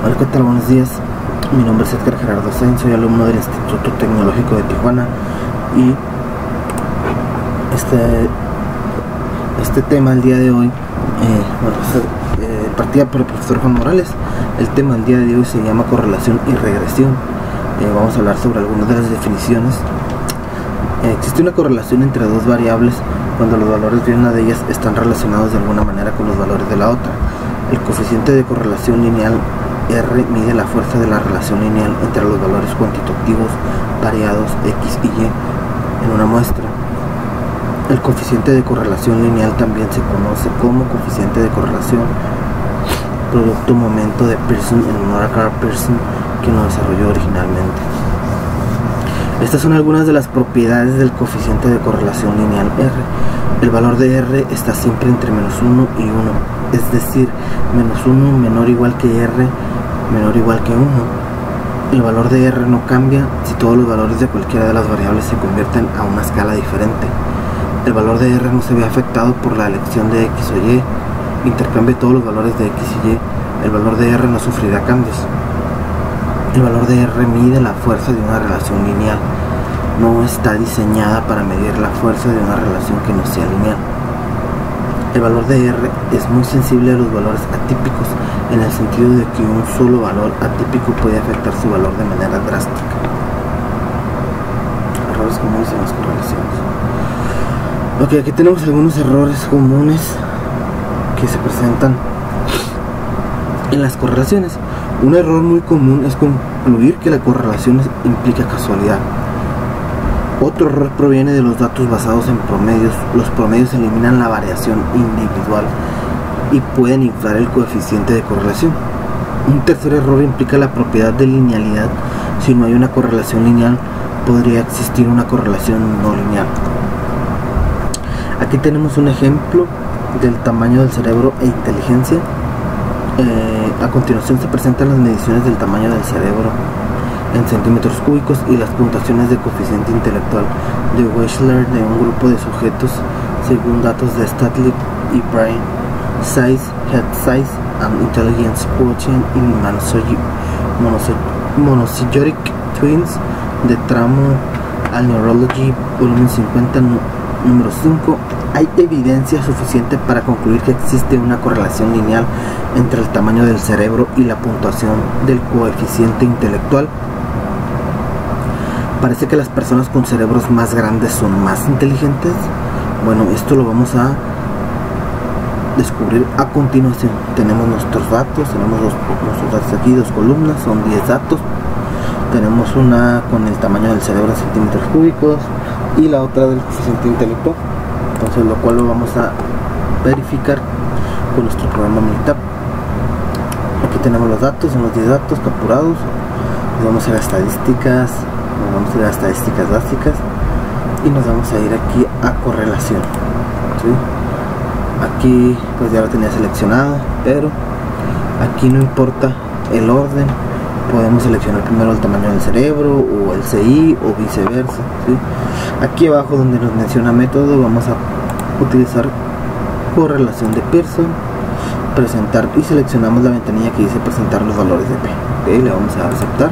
Hola, ¿qué tal? Buenos días. Mi nombre es Edgar Gerardo Sainz, soy alumno del Instituto Tecnológico de Tijuana y este tema el día de hoy, partida por el profesor Juan Morales. El tema del día de hoy se llama correlación y regresión. Vamos a hablar sobre algunas de las definiciones. Existe una correlación entre dos variables cuando los valores de una de ellas están relacionados de alguna manera con los valores de la otra. El coeficiente de correlación lineal R mide la fuerza de la relación lineal entre los valores cuantitativos variados X y Y en una muestra. El coeficiente de correlación lineal también se conoce como coeficiente de correlación producto momento de Pearson, en honor a Carl Pearson, quien lo desarrolló originalmente. Estas son algunas de las propiedades del coeficiente de correlación lineal R. El valor de R está siempre entre -1 y 1, es decir, -1 menor o igual que R menor o igual que 1. El valor de R no cambia si todos los valores de cualquiera de las variables se convierten a una escala diferente. El valor de R no se ve afectado por la elección de X o Y. Intercambie todos los valores de X y Y, el valor de R no sufrirá cambios. El valor de R mide la fuerza de una relación lineal. No está diseñada para medir la fuerza de una relación que no sea lineal. El valor de R es muy sensible a los valores atípicos, en el sentido de que un solo valor atípico puede afectar su valor de manera drástica. Errores comunes en las correlaciones. Ok, aquí tenemos algunos errores comunes que se presentan en las correlaciones. Un error muy común es concluir que la correlación implica casualidad. Otro error proviene de los datos basados en promedios. Los promedios eliminan la variación individual y pueden inflar el coeficiente de correlación. Un tercer error implica la propiedad de linealidad. Si no hay una correlación lineal, podría existir una correlación no lineal. Aquí tenemos un ejemplo del tamaño del cerebro e inteligencia. A continuación se presentan las mediciones del tamaño del cerebro en centímetros cúbicos y las puntuaciones de coeficiente intelectual de Wechsler de un grupo de sujetos según datos de Statler y Brain Size, Head Size and Intelligence Quotient in Monozygotic Twins de Tramo al Neurology, volumen 50, número 5. Hay evidencia suficiente para concluir que existe una correlación lineal entre el tamaño del cerebro y la puntuación del coeficiente intelectual. Parece que las personas con cerebros más grandes son más inteligentes. Bueno, esto lo vamos a descubrir a continuación. Tenemos nuestros datos, tenemos nuestros datos aquí, dos columnas, son 10 datos. Tenemos una con el tamaño del cerebro en centímetros cúbicos y la otra del coeficiente intelectual. Entonces, lo cual lo vamos a verificar con nuestro programa militar. Aquí tenemos los datos, son los 10 datos capturados. Nos vamos a ir a estadísticas, nos vamos a ir a estadísticas básicas y nos vamos a ir aquí a correlación. ¿Sí? Aquí pues ya lo tenía seleccionado, pero aquí no importa el orden. Podemos seleccionar primero el tamaño del cerebro o el CI o viceversa, ¿sí? Aquí abajo donde nos menciona método vamos a utilizar correlación de Pearson, presentar, y seleccionamos la ventanilla que dice presentar los valores de P. ¿Okay? Le vamos a aceptar.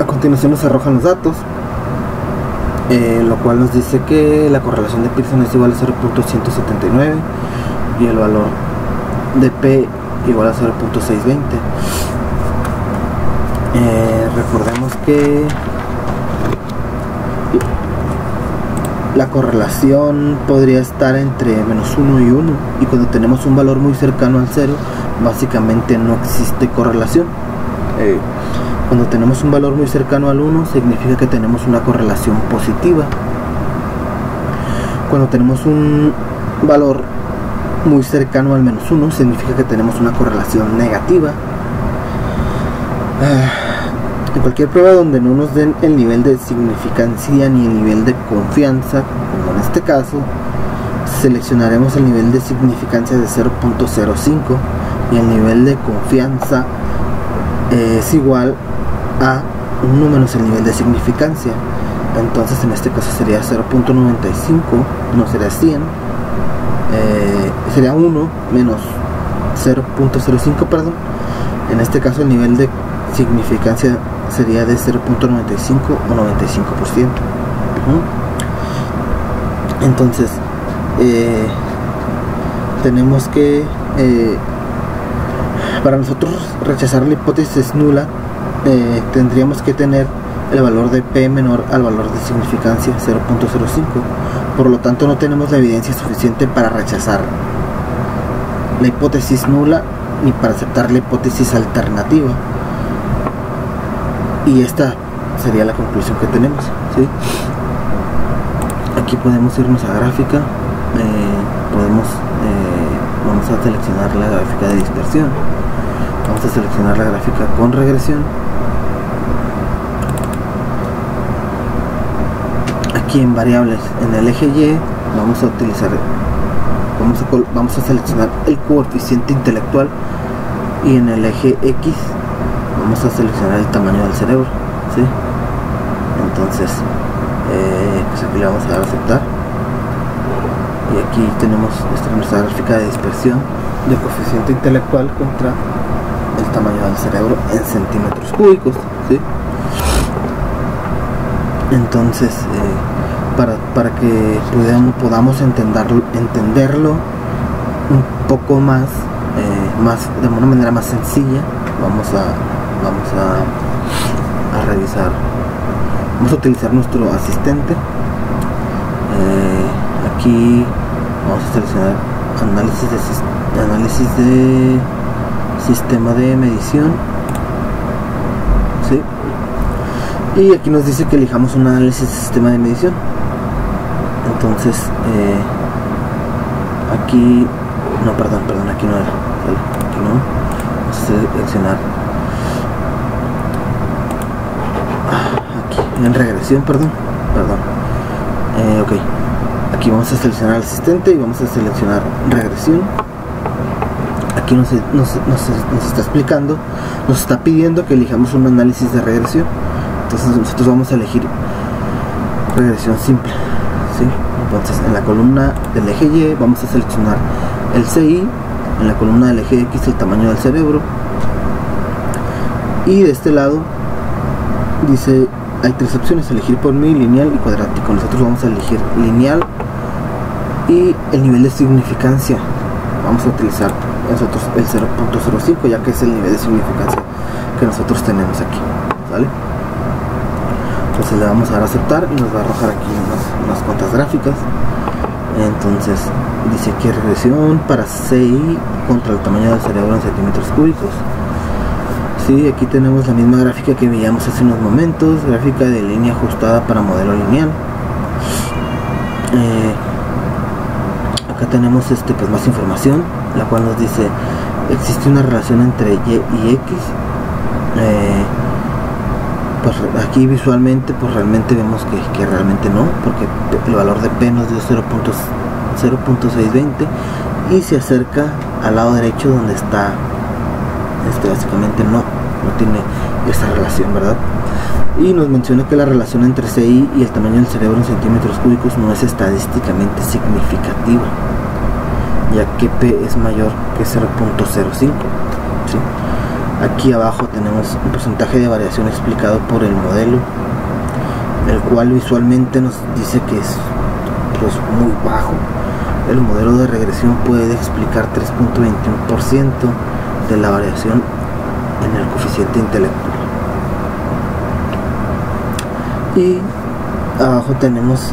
A continuación nos arrojan los datos, lo cual nos dice que la correlación de Pearson es igual a 0.179 y el valor de P igual a 0.620. Recordemos que la correlación podría estar entre -1 y 1, y cuando tenemos un valor muy cercano al 0 básicamente no existe correlación. Cuando tenemos un valor muy cercano al 1 significa que tenemos una correlación positiva. Cuando tenemos un valor muy cercano al -1 significa que tenemos una correlación negativa. En cualquier prueba donde no nos den el nivel de significancia ni el nivel de confianza, como en este caso, seleccionaremos el nivel de significancia de 0.05 y el nivel de confianza es igual a 1 menos el nivel de significancia. Entonces en este caso sería 0.95, no sería 100, sería 1 menos 0.05, perdón. En este caso el nivel de significancia sería de 0.95 o 95%. Entonces tenemos que para nosotros rechazar la hipótesis nula tendríamos que tener el valor de P menor al valor de significancia 0.05. Por lo tanto no tenemos la evidencia suficiente para rechazar la hipótesis nula ni para aceptar la hipótesis alternativa, y esta sería la conclusión que tenemos, ¿sí? Aquí podemos irnos a gráfica, vamos a seleccionar la gráfica de dispersión, vamos a seleccionar la gráfica con regresión. Aquí en variables, en el eje Y vamos a utilizar, vamos a seleccionar el coeficiente intelectual, y en el eje X vamos a seleccionar el tamaño del cerebro, ¿sí? Entonces pues aquí le vamos a dar a aceptar, y aquí tenemos nuestra gráfica de dispersión del coeficiente intelectual contra el tamaño del cerebro en centímetros cúbicos, ¿sí? Entonces para que podamos entenderlo un poco más, de una manera más sencilla, vamos a revisar, vamos a utilizar nuestro asistente. Aquí vamos a seleccionar análisis de sistema de medición, ¿sí? Y aquí nos dice que elijamos un análisis de sistema de medición. Entonces aquí no, perdón, aquí no era, aquí no, vamos a seleccionar aquí en regresión, perdón, ok, aquí vamos a seleccionar el asistente y vamos a seleccionar regresión. Aquí nos está explicando, nos está pidiendo que elijamos un análisis de regresión. Entonces nosotros vamos a elegir regresión simple, ¿sí? Entonces en la columna del eje Y vamos a seleccionar el CI, en la columna del eje X el tamaño del cerebro, y de este lado dice, hay tres opciones: elegir por mil, lineal y cuadrático. Nosotros vamos a elegir lineal, y el nivel de significancia vamos a utilizar nosotros el 0.05, ya que es el nivel de significancia que nosotros tenemos aquí, ¿vale? Entonces le vamos a dar a aceptar y nos va a arrojar aquí unas cuantas gráficas. Entonces dice que regresión para CI contra el tamaño del cerebro en centímetros cúbicos. Sí, aquí tenemos la misma gráfica que veíamos hace unos momentos, gráfica de línea ajustada para modelo lineal. Acá tenemos pues más información, la cual nos dice existe una relación entre Y y X. Pues aquí visualmente pues realmente vemos que realmente no, porque el valor de P nos dio 0.620 y se acerca al lado derecho donde está básicamente no tiene esa relación, ¿verdad? Y nos menciona que la relación entre CI y el tamaño del cerebro en centímetros cúbicos no es estadísticamente significativa, ya que P es mayor que 0.05, ¿sí? Aquí abajo tenemos un porcentaje de variación explicado por el modelo, el cual visualmente nos dice que es pues muy bajo. El modelo de regresión puede explicar 3.21% de la variación en el coeficiente intelectual. Y abajo tenemos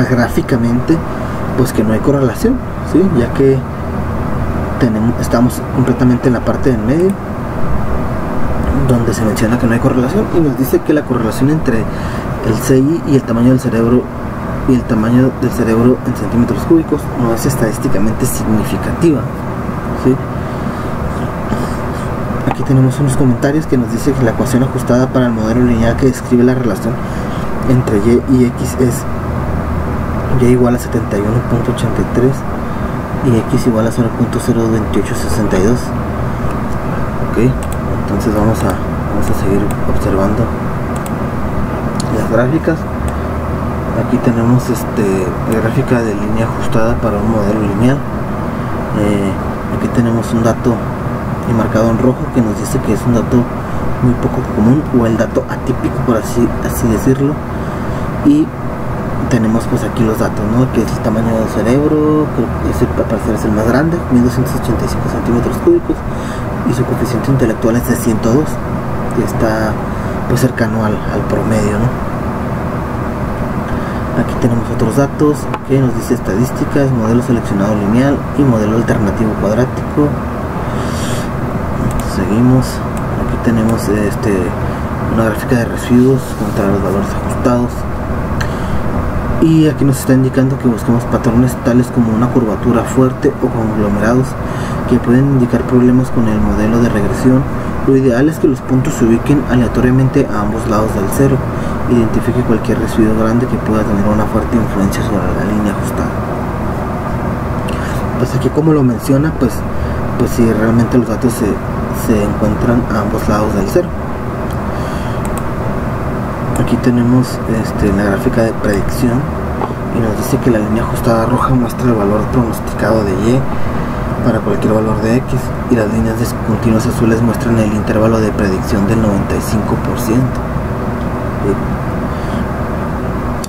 gráficamente pues que no hay correlación, ¿sí? Ya que estamos completamente en la parte del medio donde se menciona que no hay correlación, y nos dice que la correlación entre el CI y el tamaño del cerebro en centímetros cúbicos no es estadísticamente significativa, ¿sí? Aquí tenemos unos comentarios que nos dice que la ecuación ajustada para el modelo lineal que describe la relación entre Y y X es Y igual a 71.83 y X igual a 0.02862. Ok, entonces vamos a seguir observando las gráficas. Aquí tenemos gráfica de línea ajustada para un modelo lineal. tenemos un dato marcado en rojo que nos dice que es un dato muy poco común, o el dato atípico, por así decirlo. Y tenemos pues aquí los datos, ¿no? Que es el tamaño del cerebro, que al parecer es el más grande, 1285 centímetros cúbicos, y su coeficiente intelectual es de 102, que está pues cercano al promedio, ¿no? Aquí tenemos otros datos que nos dice estadísticas, modelo seleccionado lineal y modelo alternativo cuadrático. Seguimos. Aquí tenemos una gráfica de residuos contra los valores ajustados, y aquí nos está indicando que busquemos patrones tales como una curvatura fuerte o conglomerados que pueden indicar problemas con el modelo de regresión. Lo ideal es que los puntos se ubiquen aleatoriamente a ambos lados del cero. Identifique cualquier residuo grande que pueda tener una fuerte influencia sobre la línea ajustada. Pues aquí, como lo menciona, pues si realmente los datos se encuentran a ambos lados del cero. Aquí tenemos la gráfica de predicción, y nos dice que la línea ajustada roja muestra el valor pronosticado de Y para cualquier valor de X, y las líneas discontinuas azules muestran el intervalo de predicción del 95%.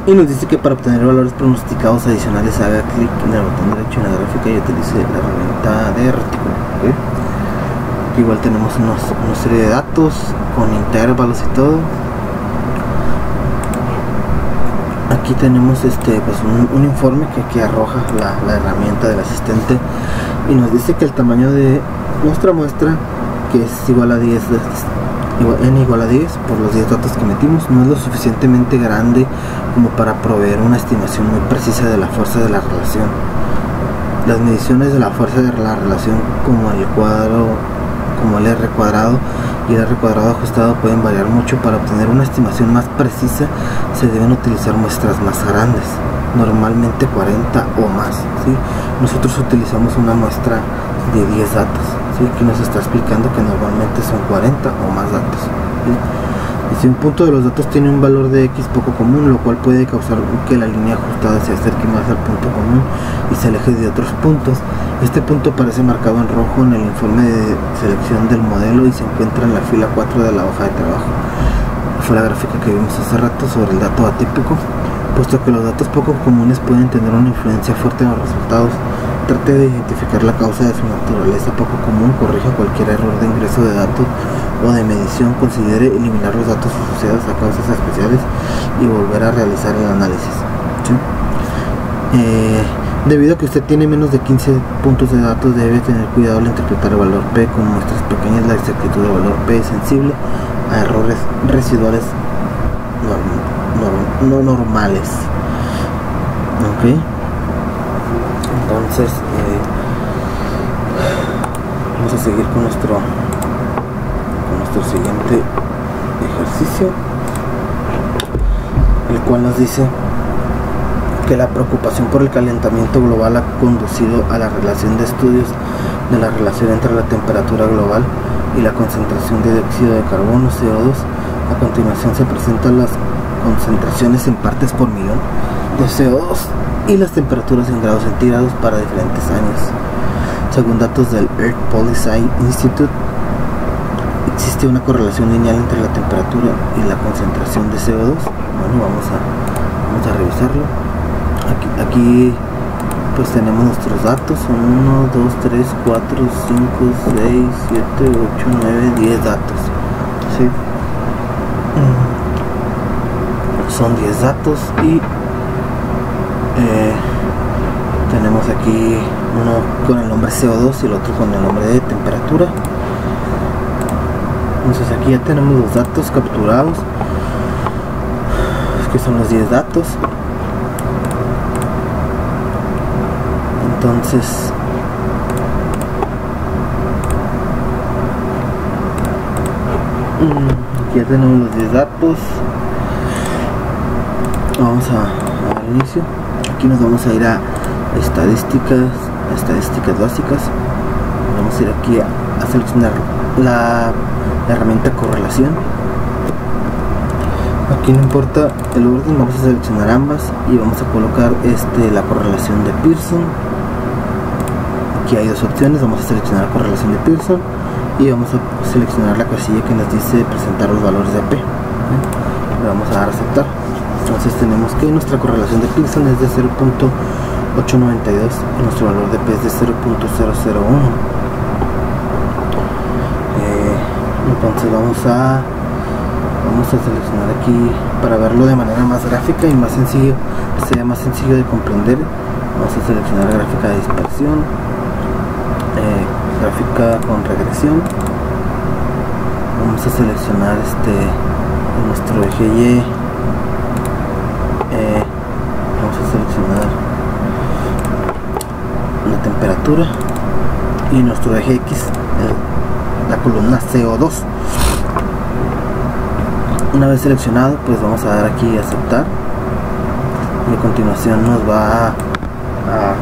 Y nos dice que para obtener valores pronosticados adicionales haga clic en el botón derecho en la gráfica y utilice la herramienta de retículo. Igual tenemos una serie de datos con intervalos y todo. Aquí tenemos pues un informe que arroja la herramienta del asistente, y nos dice que el tamaño de nuestra muestra, que es igual a 10, n igual a 10 por los 10 datos que metimos, no es lo suficientemente grande como para proveer una estimación muy precisa de la fuerza de la relación. Las mediciones de la fuerza de la relación, como el R cuadrado y el R cuadrado ajustado, pueden variar mucho. Para obtener una estimación más precisa se deben utilizar muestras más grandes, normalmente 40 o más, ¿sí? Nosotros utilizamos una muestra de 10 datos, ¿sí? Que nos está explicando que normalmente son 40 o más datos, ¿sí? Y si un punto de los datos tiene un valor de X poco común, lo cual puede causar que la línea ajustada se acerque más al punto común y se aleje de otros puntos. Este punto aparece marcado en rojo en el informe de selección del modelo y se encuentra en la fila 4 de la hoja de trabajo. Fue la gráfica que vimos hace rato sobre el dato atípico. Puesto que los datos poco comunes pueden tener una influencia fuerte en los resultados, trate de identificar la causa de su naturaleza poco común, corrija cualquier error de ingreso de datos o de medición, considere eliminar los datos asociados a causas especiales y volver a realizar el análisis, ¿sí? Debido a que usted tiene menos de 15 puntos de datos, debe tener cuidado al interpretar el valor P con muestras pequeñas. La exactitud del valor P es sensible a errores residuales no normales. Ok, entonces vamos a seguir con nuestro siguiente ejercicio, el cual nos dice que la preocupación por el calentamiento global ha conducido a la relación de estudios de la relación entre la temperatura global y la concentración de dióxido de carbono, CO2. A continuación se presentan las concentraciones en partes por millón de CO2 y las temperaturas en grados centígrados para diferentes años. Según datos del Earth Policy Institute, existe una correlación lineal entre la temperatura y la concentración de CO2. Bueno, vamos a revisarlo. Aquí pues tenemos nuestros datos, son 1, 2, 3, 4, 5, 6, 7, 8, 9, 10 datos, ¿sí? Son 10 datos y tenemos aquí uno con el nombre CO2 y el otro con el nombre de temperatura. Entonces aquí ya tenemos los datos capturados, que son los 10 datos. Entonces aquí ya tenemos los 10 datos. Vamos a dar inicio. Aquí nos vamos a ir a estadísticas básicas. Vamos a ir aquí a seleccionar la herramienta correlación. Aquí no importa el orden, vamos a seleccionar ambas y vamos a colocar la correlación de Pearson. aquí hay dos opciones. Vamos a seleccionar correlación de Pearson y vamos a seleccionar la casilla que nos dice presentar los valores de P. Le vamos a dar a aceptar. Entonces tenemos que nuestra correlación de Pearson es de 0.892 y nuestro valor de P es de 0.001. Entonces vamos a seleccionar aquí para verlo de manera más gráfica y más sencillo, sea más sencillo de comprender. Vamos a seleccionar la gráfica de dispersión, gráfica con regresión. Vamos a seleccionar nuestro eje Y. Vamos a seleccionar la temperatura y nuestro eje X, la columna CO2. Una vez seleccionado, pues vamos a dar aquí a aceptar y a continuación nos va a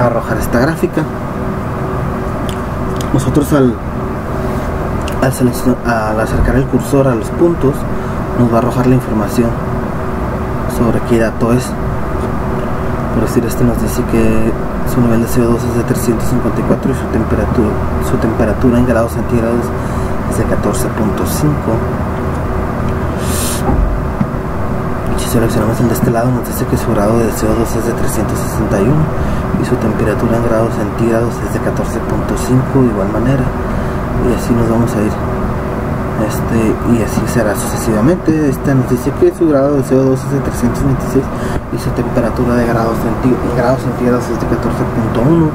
arrojar esta gráfica. Nosotros al acercar el cursor a los puntos nos va a arrojar la información sobre qué dato es. Por decir, nos dice que su nivel de CO2 es de 354 y su temperatura en grados centígrados es de 14.5. Si seleccionamos el de este lado, nos dice que su grado de CO2 es de 361 y su temperatura en grados centígrados es de 14.5 de igual manera, y así nos vamos a ir, y así será sucesivamente. Nos dice que su grado de CO2 es de 326 y su temperatura de grados centígrados es de 14.1.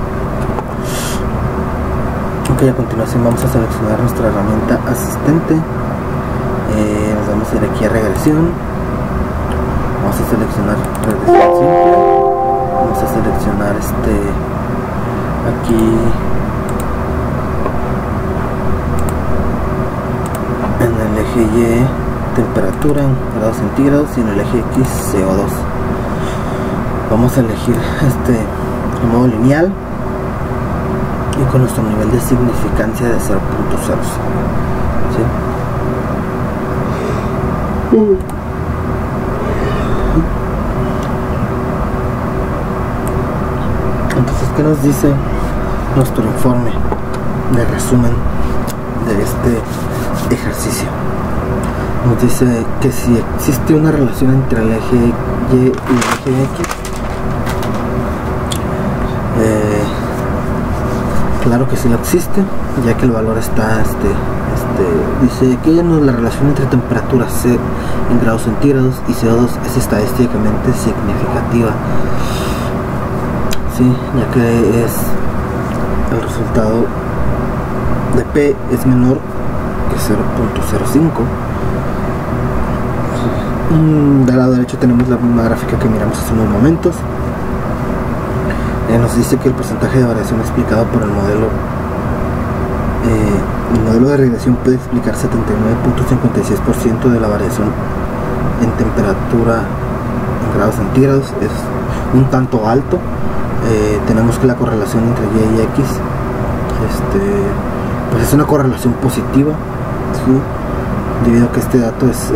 Ok, a continuación vamos a seleccionar nuestra herramienta asistente. Nos vamos a ir aquí a regresión. Vamos a seleccionar regresión simple. Vamos a seleccionar aquí en el eje Y temperatura en grados centígrados y en el eje X CO2. Vamos a elegir el modo lineal y con nuestro nivel de significancia de 0.0. ¿Sí? Entonces, ¿qué nos dice nuestro informe de resumen de este ejercicio? Nos dice que si existe una relación entre el eje Y y el eje X, claro que sí lo existe, ya que el valor está, dice que la relación entre temperatura C en grados centígrados y CO2 es estadísticamente significativa. Sí, ya que es el resultado de P es menor que 0.05. Del lado derecho tenemos la misma gráfica que miramos hace unos momentos. Nos dice que el porcentaje de variación explicado por el modelo de regresión puede explicar 79.56% de la variación en temperatura en grados centígrados. Es un tanto alto. Tenemos que la correlación entre Y y X pues es una correlación positiva, ¿sí? Debido a que este dato es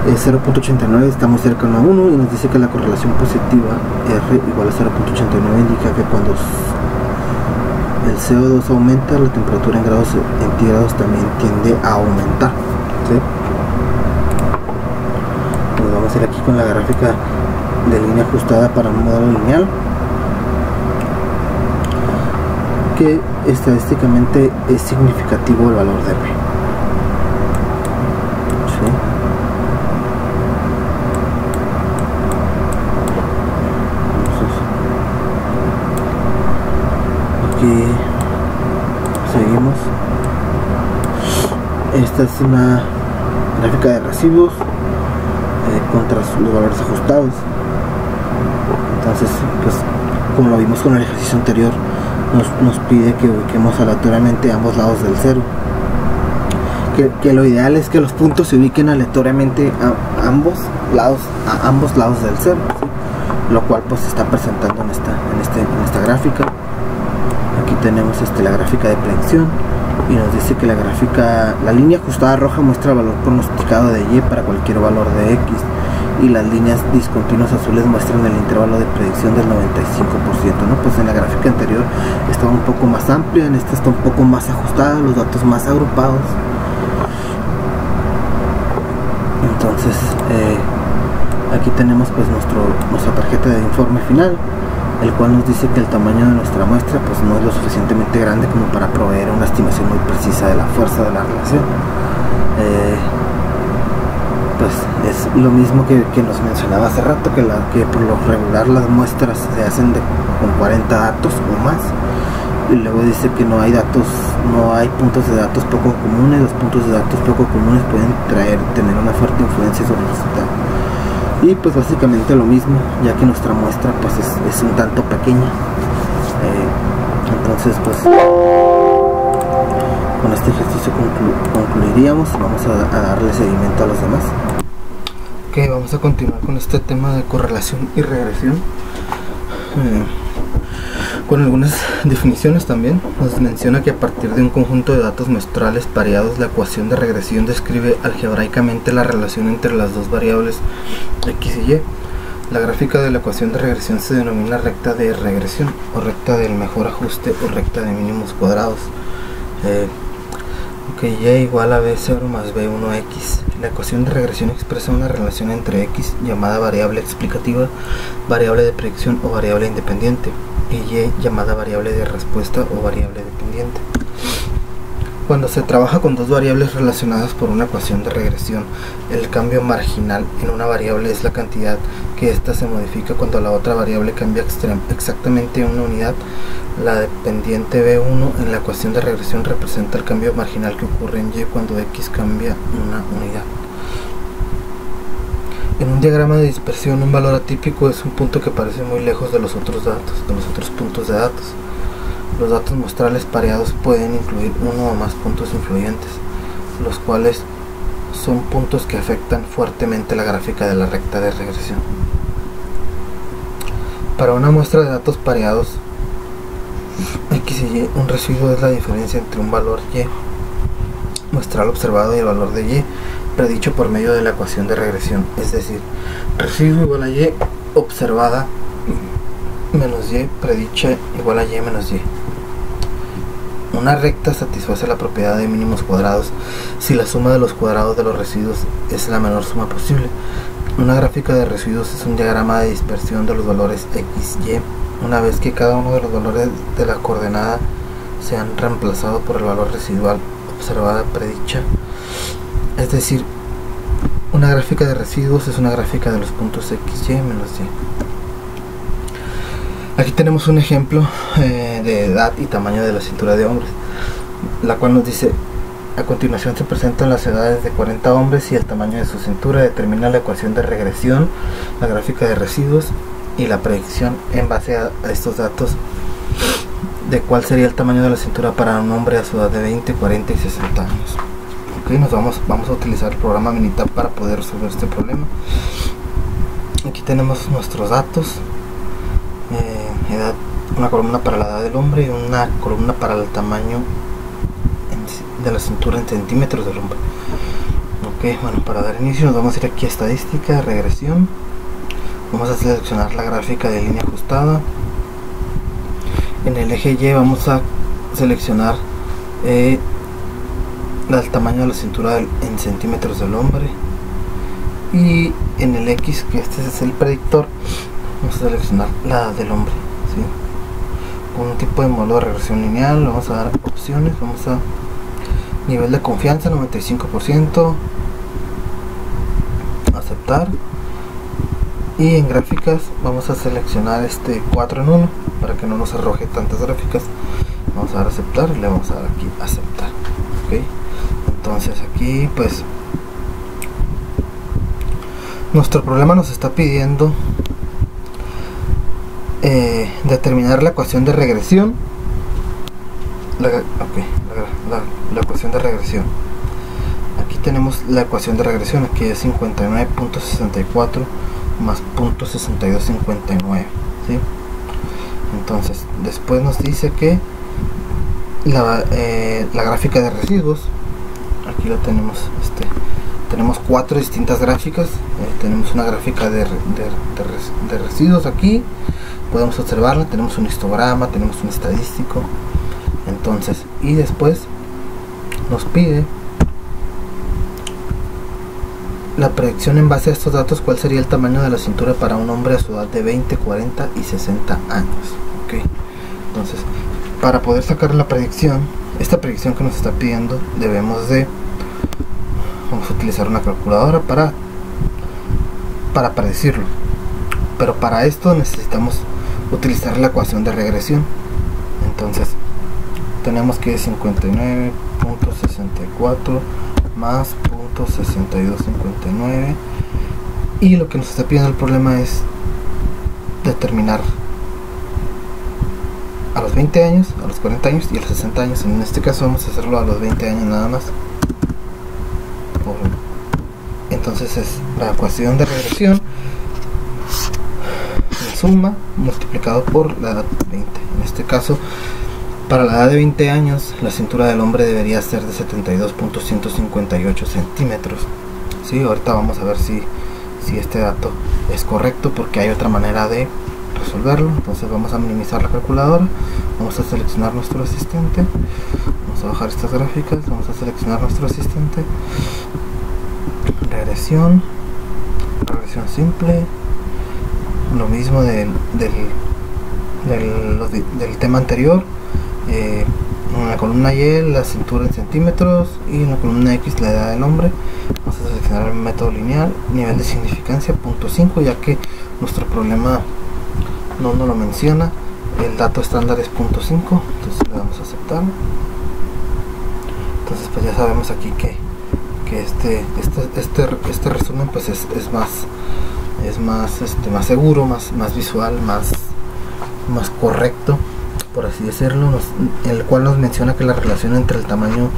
0.89, está muy cercano a 1 y nos dice que la correlación positiva R igual a 0.89 indica que cuando el CO2 aumenta, la temperatura en grados centígrados también tiende a aumentar, ¿sí? Nos vamos a ir aquí con la gráfica de línea ajustada para un modelo lineal, que estadísticamente es significativo el valor de P. ¿Sí? Entonces, aquí seguimos. Esta es una gráfica de residuos contra los valores ajustados. Entonces, pues como lo vimos con el ejercicio anterior, nos pide que ubiquemos aleatoriamente ambos lados del cero, que lo ideal es que los puntos se ubiquen aleatoriamente a ambos lados del cero, ¿sí? Lo cual pues se está presentando en esta gráfica. Aquí tenemos la gráfica de predicción y nos dice que la línea ajustada roja muestra el valor pronosticado de Y para cualquier valor de X, y las líneas discontinuas azules muestran el intervalo de predicción del 95%, ¿no? Pues en la gráfica anterior estaba un poco más amplia, en esta está un poco más ajustada, los datos más agrupados. Entonces aquí tenemos pues nuestra tarjeta de informe final, el cual nos dice que el tamaño de nuestra muestra pues no es lo suficientemente grande como para proveer una estimación muy precisa de la fuerza de la relación. Pues es lo mismo que nos mencionaba hace rato, que por lo regular las muestras se hacen con 40 datos o más, y luego dice que no hay puntos de datos poco comunes. Los puntos de datos poco comunes pueden tener una fuerte influencia sobre el resultado. Y pues básicamente lo mismo, ya que nuestra muestra pues es un tanto pequeña. Entonces pues con este ejercicio concluiríamos. Vamos a darle seguimiento a los demás. Ok, vamos a continuar con este tema de correlación y regresión, con algunas definiciones también. Nos menciona que a partir de un conjunto de datos muestrales pareados, la ecuación de regresión describe algebraicamente la relación entre las dos variables x y y. La gráfica de la ecuación de regresión se denomina recta de regresión, o recta del mejor ajuste, o recta de mínimos cuadrados. Y igual a b0 más b1x. La ecuación de regresión expresa una relación entre x, llamada variable explicativa, variable de predicción o variable independiente, y y, llamada variable de respuesta o variable dependiente. Cuando se trabaja con dos variables relacionadas por una ecuación de regresión, el cambio marginal en una variable es la cantidad que ésta se modifica cuando la otra variable cambia exactamente una unidad. La dependiente b1 en la ecuación de regresión representa el cambio marginal que ocurre en y cuando x cambia una unidad. En un diagrama de dispersión, un valor atípico es un punto que parece muy lejos de los otros puntos de datos. Los datos muestrales pareados pueden incluir uno o más puntos influyentes, los cuales son puntos que afectan fuertemente la gráfica de la recta de regresión. Para una muestra de datos pareados x y y, un residuo es la diferencia entre un valor y muestral observado y el valor de y predicho por medio de la ecuación de regresión, es decir, residuo igual a y observada menos y predicha igual a y menos y. Una recta satisface la propiedad de mínimos cuadrados si la suma de los cuadrados de los residuos es la menor suma posible. Una gráfica de residuos es un diagrama de dispersión de los valores x y. Una vez que cada uno de los valores de la coordenada se han reemplazado por el valor residual observada predicha, es decir, una gráfica de residuos es una gráfica de los puntos x, y menos y. Aquí tenemos un ejemplo de edad y tamaño de la cintura de hombres, la cual nos dice: a continuación se presentan las edades de 40 hombres y el tamaño de su cintura. Determina la ecuación de regresión, la gráfica de residuos y la predicción en base a estos datos de cuál sería el tamaño de la cintura para un hombre a su edad de 20, 40 y 60 años. Ok, vamos a utilizar el programa Minitab para poder resolver este problema. Aquí tenemos nuestros datos. Edad, una columna para la edad del hombre y una columna para el tamaño de la cintura en centímetros del hombre. Ok, bueno, para dar inicio nos vamos a ir aquí a estadística, regresión. Vamos a seleccionar la gráfica de línea ajustada. En el eje Y vamos a seleccionar el tamaño de la cintura en centímetros del hombre, y en el X, que este es el predictor, vamos a seleccionar la edad del hombre, ¿sí? Con un tipo de modelo de regresión lineal. Vamos a dar opciones. Vamos a nivel de confianza 95%, aceptar, y en gráficas vamos a seleccionar 4 en 1 para que no nos arroje tantas gráficas. Vamos a dar aceptar y le vamos a dar aquí aceptar. Ok, entonces aquí pues nuestro problema nos está pidiendo determinar la ecuación de regresión. La ecuación de regresión. Aquí tenemos la ecuación de regresión. Aquí es 59.64 más .6259, ¿sí? Entonces después nos dice que la gráfica de residuos, aquí la tenemos, tenemos 4 distintas gráficas. Tenemos una gráfica de residuos aquí, podemos observarla, tenemos un histograma, tenemos un estadístico. Entonces, y después nos pide la predicción en base a estos datos, cuál sería el tamaño de la cintura para un hombre a su edad de 20, 40 y 60 años. ¿Okay? Entonces, para poder sacar la predicción, esta predicción que nos está pidiendo, vamos a utilizar una calculadora para predecirlo, pero para esto necesitamos utilizar la ecuación de regresión. Entonces tenemos que 59.64 más 0.6259, y lo que nos está pidiendo el problema es determinar a los 20 años, a los 40 años y a los 60 años. En este caso vamos a hacerlo a los 20 años nada más. Entonces es la ecuación de regresión, la suma multiplicado por la edad 20. En este caso, para la edad de 20 años, la cintura del hombre debería ser de 72.158 centímetros. ¿Sí? Ahorita vamos a ver si este dato es correcto, porque hay otra manera de resolverlo. Entonces vamos a minimizar la calculadora, vamos a seleccionar nuestro asistente, vamos a bajar estas gráficas, vamos a seleccionar nuestro asistente, regresión simple, lo mismo del tema anterior. En la columna Y la cintura en centímetros y en la columna X la edad del hombre. Vamos a seleccionar el método lineal, nivel de significancia 0.5, ya que nuestro problema no nos lo menciona. El dato estándar es 0.5, entonces le damos a aceptar. Entonces pues ya sabemos aquí que este resumen pues es más seguro, más visual, más correcto, por así decirlo, el cual nos menciona que la relación entre el tamaño,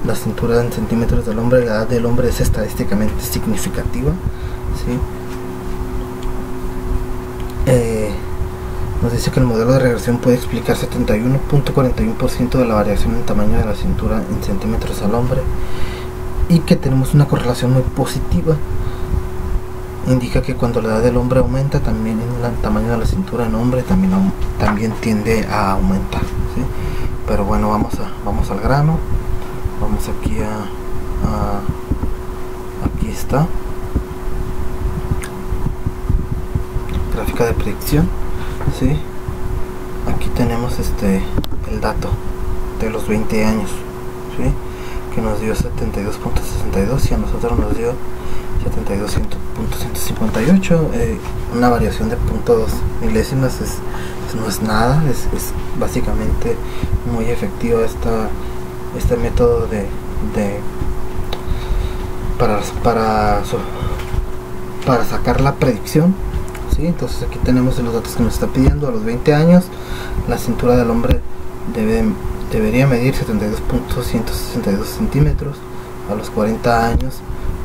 la cintura en centímetros del hombre y la edad del hombre es estadísticamente significativa. ¿Sí? Nos dice que el modelo de regresión puede explicar 71.41% de la variación en tamaño de la cintura en centímetros al hombre, y que tenemos una correlación muy positiva. Indica que cuando la edad del hombre aumenta, también el tamaño de la cintura en hombre también tiende a aumentar. ¿Sí? Pero bueno, vamos al grano. Vamos aquí aquí está gráfica de predicción. ¿Sí? Aquí tenemos el dato de los 20 años. ¿Sí? Que nos dio 72.62 y a nosotros nos dio 72.158, una variación de 0.2 milésimas. No es nada, es básicamente muy efectivo este método para sacar la predicción. ¿Sí? Entonces aquí tenemos los datos que nos está pidiendo. A los 20 años la cintura del hombre debería medir 72.162 centímetros, a los 40 años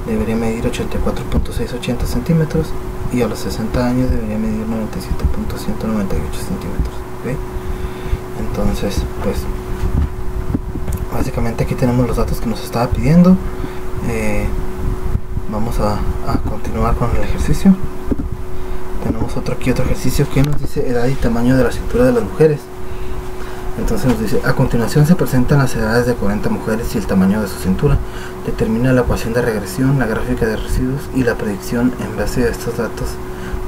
debería medir 84.680 centímetros y a los 60 años debería medir 97.198 centímetros. ¿Okay? Entonces pues básicamente aquí tenemos los datos que nos estaba pidiendo. Vamos a continuar con el ejercicio. Tenemos otro ejercicio que nos dice edad y tamaño de la cintura de las mujeres. Entonces nos dice: a continuación se presentan las edades de 40 mujeres y el tamaño de su cintura. Determina la ecuación de regresión, la gráfica de residuos y la predicción en base a estos datos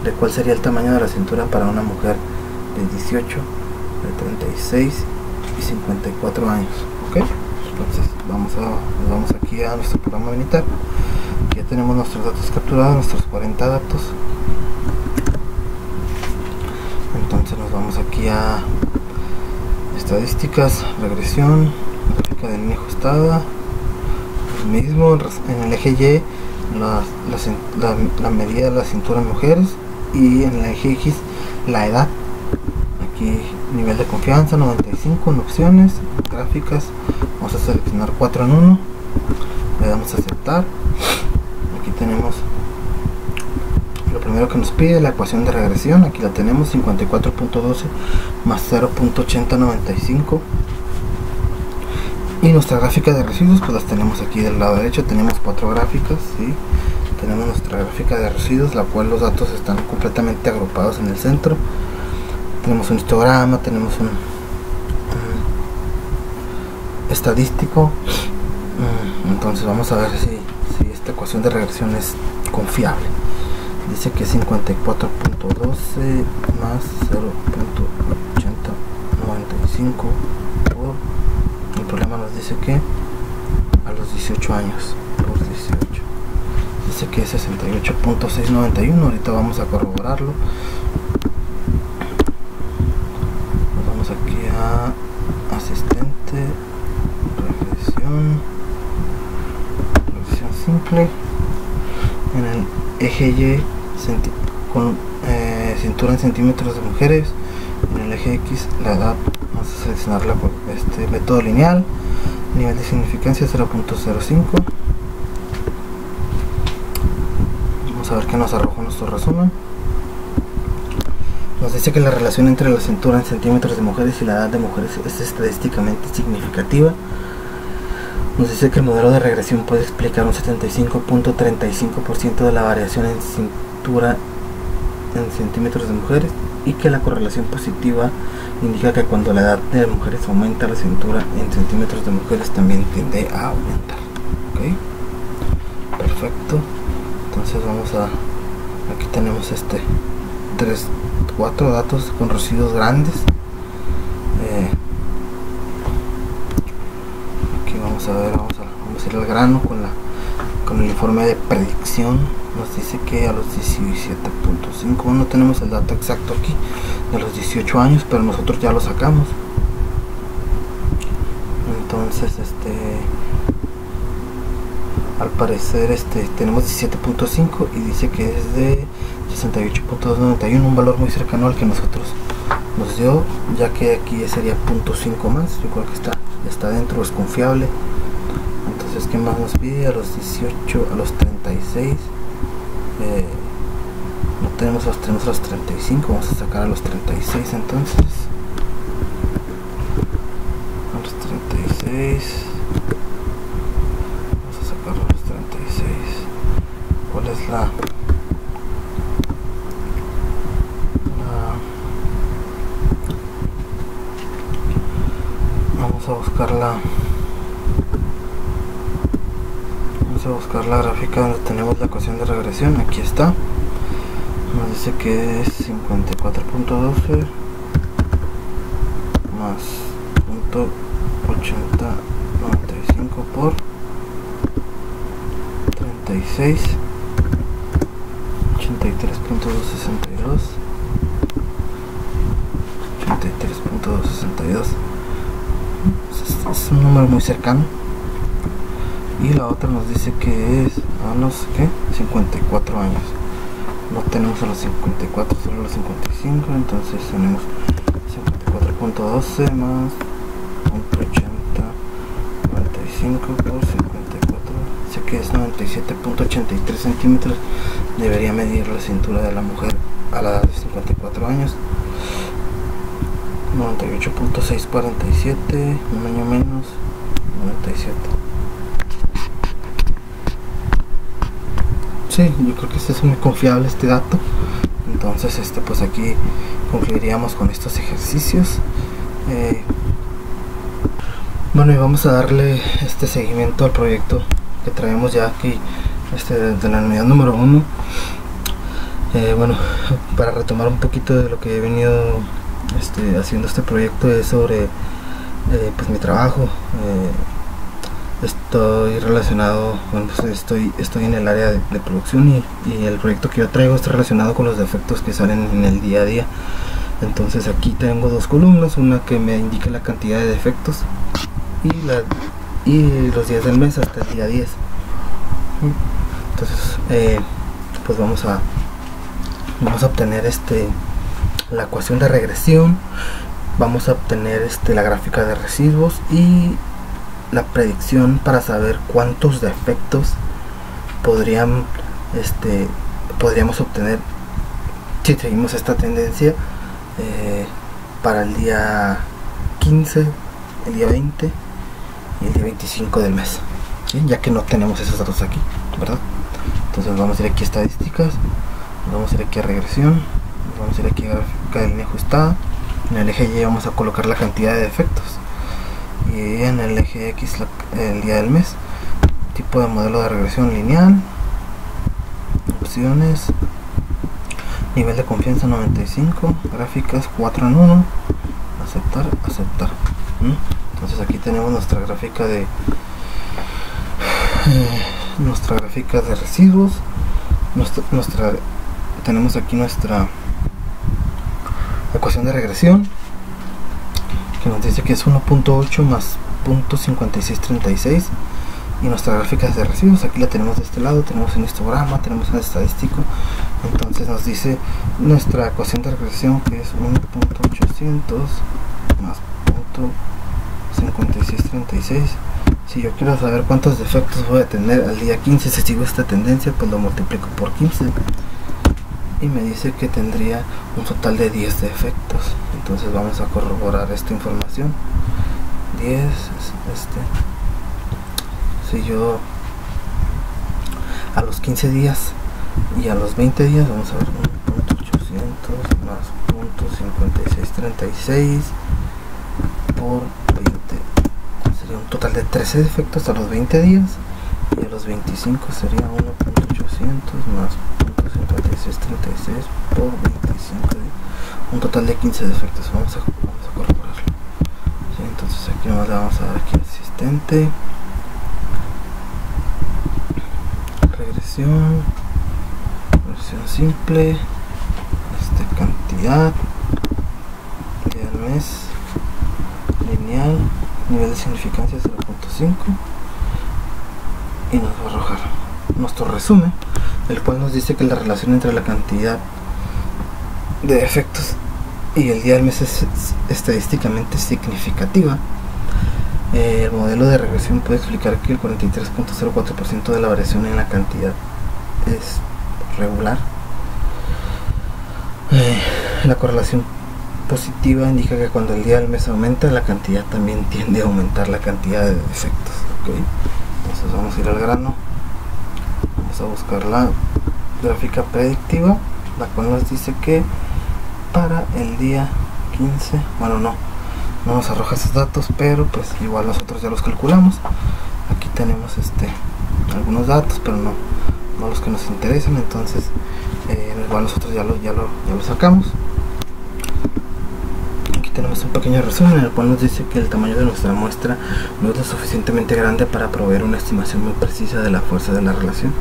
de cuál sería el tamaño de la cintura para una mujer de 18, de 36 y 54 años. ¿Ok? Entonces vamos aquí a nuestro programa militar. Ya tenemos nuestros datos capturados, nuestros 40 datos. Entonces nos vamos aquí a estadísticas, regresión, gráfica de línea ajustada, el mismo en el eje Y la medida de la cintura en mujeres, y en el eje X la edad. Aquí nivel de confianza 95 en opciones, gráficas, vamos a seleccionar 4 en 1, le damos a aceptar. Aquí tenemos lo primero que nos pide, la ecuación de regresión. Aquí la tenemos: 54.12 más 0.8095 Y nuestra gráfica de residuos pues las tenemos aquí del lado derecho. Tenemos 4 gráficas, ¿sí? Tenemos nuestra gráfica de residuos, la cual los datos están completamente agrupados en el centro. Tenemos un histograma, tenemos un estadístico. Entonces vamos a ver si esta ecuación de regresión es confiable. Dice que 54.12 más 0.8095 por, el problema nos dice que a los 18 años por 18, dice que es 68.691. ahorita vamos a corroborarlo. Nos vamos aquí a asistente, regresión simple. En el eje Y con cintura en centímetros de mujeres. En el eje X la edad, vamos a seleccionarla por este método lineal. Nivel de significancia 0.05. Vamos a ver qué nos arroja nuestro resumen. Nos dice que la relación entre la cintura en centímetros de mujeres y la edad de mujeres es estadísticamente significativa. Nos dice que el modelo de regresión puede explicar un 75.35% de la variación en cintura en centímetros de mujeres, y que la correlación positiva indica que cuando la edad de mujeres aumenta, la cintura en centímetros de mujeres también tiende a aumentar. ¿Ok? Perfecto. Entonces vamos a... aquí tenemos 4 datos con residuos grandes. Vamos a ver, vamos a ir al grano con el informe de predicción. Nos dice que a los 17.5, no tenemos el dato exacto aquí de los 18 años, pero nosotros ya lo sacamos. Entonces al parecer tenemos 17.5 y dice que es de 68.291, un valor muy cercano al que nosotros nos dio, ya que aquí sería 0.5 más. Yo creo que está dentro, es confiable. Entonces, ¿qué más nos pide? A los 18, a los 36, no tenemos tenemos a los 35, vamos a sacar a los 36 entonces. A los 36, vamos a sacar a los 36. ¿Cuál es vamos a buscar la gráfica donde tenemos la ecuación de regresión? Aquí está. Nos dice que es 54.12 más 0.8095 por 36, 83.262, 83.262. Es un número muy cercano. Y la otra nos dice que es a los 54 años. No tenemos a los 54, solo a los 55. Entonces tenemos 54.12 más 0.8095 por 54. Dice que es 97.83 centímetros. Debería medir la cintura de la mujer a la edad de 54 años. 98.647, un año menos, 97. Sí, yo creo que es muy confiable este dato. Entonces pues aquí concluiríamos con estos ejercicios. Bueno, y vamos a darle seguimiento al proyecto que traemos ya aquí desde la unidad número 1. Bueno, para retomar un poquito de lo que he venido haciendo este proyecto, es sobre pues mi trabajo. Estoy relacionado, bueno, pues estoy en el área de producción, y el proyecto que yo traigo está relacionado con los defectos que salen en el día a día. Entonces aquí tengo 2 columnas, una que me indica la cantidad de defectos y los días del mes hasta el día 10. Entonces pues vamos a obtener la ecuación de regresión, vamos a obtener la gráfica de residuos y la predicción para saber cuántos defectos podríamos obtener si seguimos esta tendencia para el día 15, el día 20 y el día 25 del mes, ¿sí? Ya que no tenemos esos datos aquí, ¿verdad? Entonces vamos a ir aquí a estadísticas, vamos a ir aquí a regresión, vamos a ir aquí a gráfica de línea ajustada. En el eje Y vamos a colocar la cantidad de defectos y en el eje X el día del mes. Tipo de modelo de regresión lineal, opciones, nivel de confianza 95, gráficas 4 en 1, aceptar, aceptar. Entonces aquí tenemos nuestra gráfica de residuos, tenemos aquí nuestra ecuación de regresión que nos dice que es 1.8 más 0.5636, y nuestras gráficas de residuos aquí la tenemos de este lado, tenemos un histograma, tenemos un estadístico. Entonces nos dice nuestra ecuación de regresión que es 1.800 más 0.5636. Si yo quiero saber cuántos defectos voy a tener al día 15 si sigo esta tendencia, pues lo multiplico por 15 y me dice que tendría un total de 10 defectos. Entonces vamos a corroborar esta información. 10 si yo a los 15 días y a los 20 días, vamos a ver, 1.800 más 0.5636 por 20, sería un total de 13 defectos a los 20 días, y a los 25 sería 1.800 más 0.5636 por 25 días, un total de 15 defectos. Vamos a corroborarlo. ¿Sí? Entonces aquí le vamos a dar aquí asistente, regresión simple, cantidad, día del mes, lineal, nivel de significancia 0.5, y nos va a arrojar nuestro resumen, el cual nos dice que la relación entre la cantidad de defectos y el día del mes es estadísticamente significativa. El modelo de regresión puede explicar que el 43.04% de la variación en la cantidad es regular. La correlación positiva indica que cuando el día del mes aumenta, la cantidad también tiende a aumentar la cantidad de defectos. ¿Okay? Entonces vamos a ir al grano, vamos a buscar la gráfica predictiva, la cual nos dice que para el día 15, bueno, no nos arroja esos datos, pero pues igual nosotros ya los calculamos. Aquí tenemos algunos datos, pero no los que nos interesan. Entonces igual nosotros ya lo sacamos. Aquí tenemos un pequeño resumen en el cual nos dice que el tamaño de nuestra muestra no es lo suficientemente grande para proveer una estimación muy precisa de la fuerza de la relación.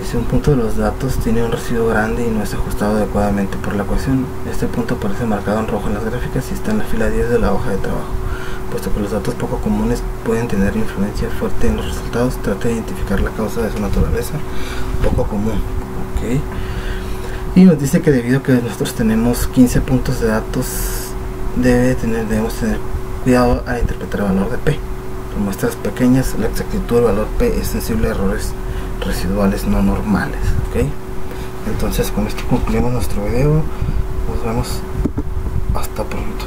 Dice: un punto de los datos tiene un residuo grande y no es ajustado adecuadamente por la ecuación. Este punto aparece marcado en rojo en las gráficas y está en la fila 10 de la hoja de trabajo. Puesto que los datos poco comunes pueden tener influencia fuerte en los resultados, trate de identificar la causa de su naturaleza poco común. Y nos dice que debido a que nosotros tenemos 15 puntos de datos, debemos tener cuidado al interpretar el valor de P. En muestras pequeñas, la exactitud del valor P es sensible a errores residuales no normales. Entonces con esto concluimos nuestro video. Nos vemos hasta pronto.